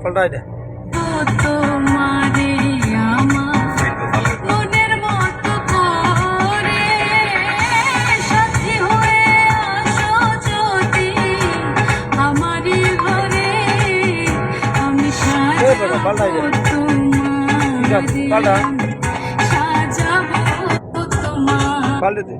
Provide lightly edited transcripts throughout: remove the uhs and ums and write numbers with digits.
পাল্টাই দে পাল্টাই দে পাল্টা পাল্টে দে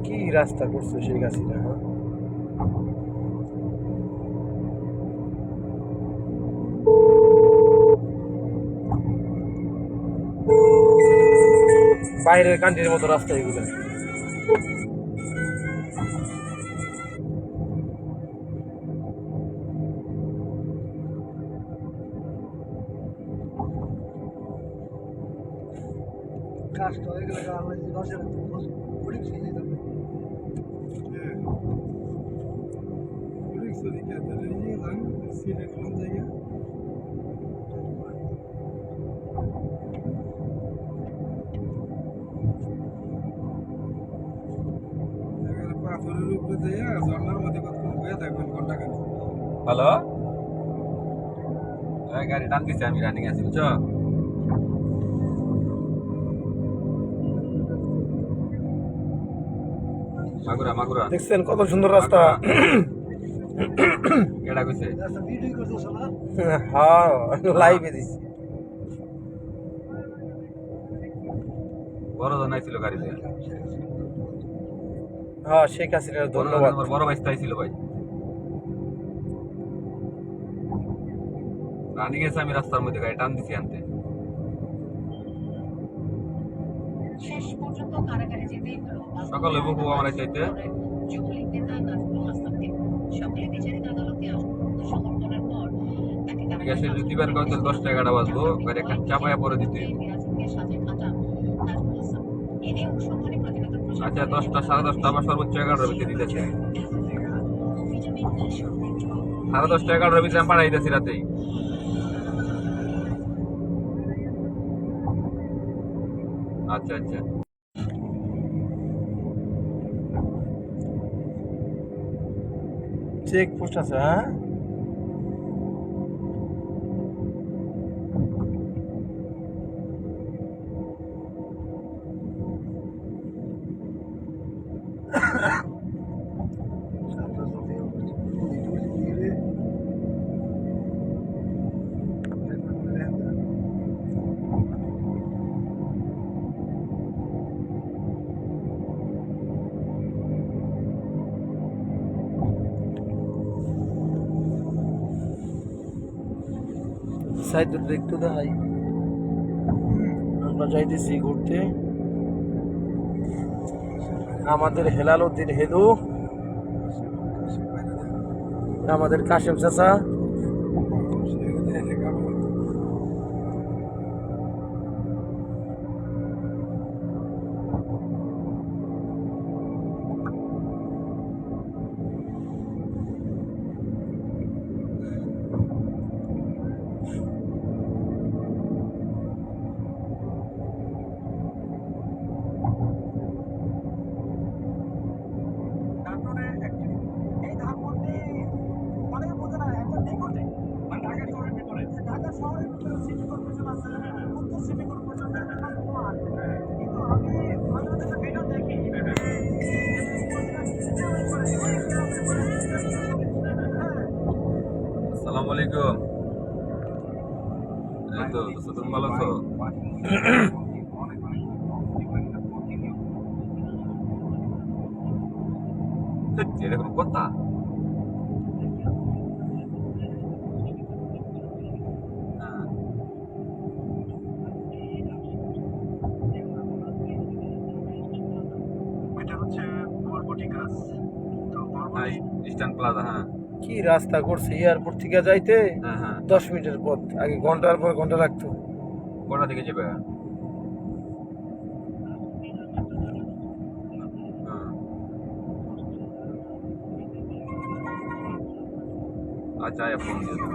কি রাস্তা করছো সেই গাছিটা বাইরের কান্ট্রির মতো রাস্তা এগুলো কাজটা হয়ে গেলে রসের হ্যালো গাড়ি টান দিচ্ছি আমি রানিং আছি বুঝছো মাগুরা মাগুরা দেখছেন কত সুন্দর রাস্তা কেডা কইছে হ্যাঁ লাইভে দিছি বড় জন আইছিল গাড়িতে হ্যাঁ শেখ হাসিনার ধন্যবাদ আমার বড় ভাই আইছিল ভাই রানিং এসে আমি রাস্তার মধ্যে গাড়ি টান দিছি আনতে সকালে বহু আমার চাইতে যদি বের করতে 10-11টা বাজবো গাড়ি একটা চাপায়া পরে দিতে আচ্ছা 10টা 10:30 আমার সর্বোচ্চ 11টার ভিতরে দিতেছে 10:30 11টার ভিতরে আমি পাঠাই দিতেছি রাতেই আচ্ছা আচ্ছা চেক পোস্ট আছে হ্যাঁ সাইড একটু দেখাই আমরা যাইতেছি ঘুরতে আমাদের হেলাল উদ্দিন হেদু আমাদের কাশেম চাচা আসসালামু আলাইকুম এই তো তুমি ভালো আছো এটা কোনো কথা এটা হচ্ছে ইস্টার্ন প্লাজা, হ্যাঁ কি রাস্তা করছে এয়ারপোর্ট থেকে যাইতে হ্যাঁ হ্যাঁ। 10 মিনিটের পথ, আগে ঘন্টার পর ঘন্টা লাগতো। কোটা দিকে যাবে? হ্যাঁ। আচ্ছা ফোন দিয়ে দেবো।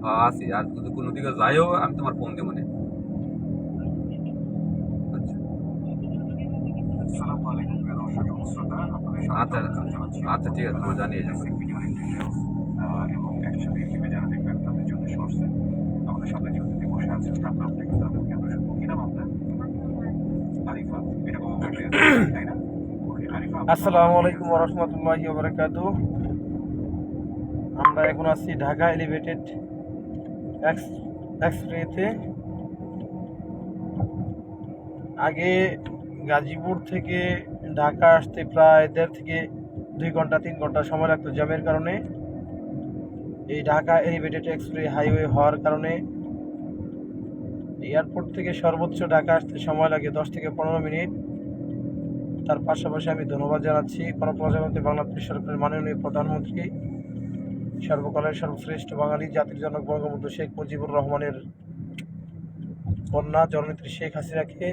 হ্যাঁ আছি, আর যদি কোনো দিকে যাইও আমি তোমার ফোন দেবো মানে। আচ্ছা আচ্ছা আচ্ছা ঠিক আছে, তোমার জানিয়ে যাবো। এবং একসাথে হিসেবে যারা দেখবেন তাদের জন্য সরছে আমাদের সামনে যদি বসে আছেন আপনার আপনাকে তাদেরকে আমরা শুনবো কি নাম আপনার? আরিফা, এটা কোনো তাই না? ওকে আরিফা, আসসালামু আলাইকুম ওয়া রাহমাতুল্লাহি ওয়া বারাকাতুহু। আমরা এখন আছি ঢাকা এলিভেটেড এক্সপ্রেসওয়েতে। আগে গাজীপুর থেকে ঢাকা আসতে প্রায় 1.5 থেকে 2 ঘন্টা 3 ঘন্টা সময় লাগতো জ্যামের কারণে। এই ঢাকা এলিভেটেড এক্সপ্রেস হাইওয়ে হওয়ার কারণে এয়ারপোর্ট থেকে সর্বোচ্চ ঢাকা আসতে সময় লাগে 10 থেকে 15 মিনিট। তার পাশাপাশি আমি ধন্যবাদ জানাচ্ছি গণপ্রজাতন্ত্রী বাংলাদেশ সরকারের মাননীয় প্রধানমন্ত্রী, সর্বকালের সর্বশ্রেষ্ঠ বাঙালি জাতির জনক বঙ্গবন্ধু শেখ মুজিবুর রহমানের কন্যা জননেত্রী শেখ হাসিনাকে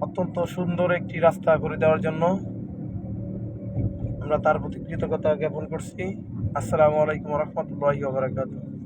অত্যন্ত সুন্দর একটি রাস্তা করে দেওয়ার জন্য আমরা তার প্রতি কৃতজ্ঞতা জ্ঞাপন করছি। আসসালামু আলাইকুম ওয়া রাহমাতুল্লাহি ওয়া বারাকাতুহু।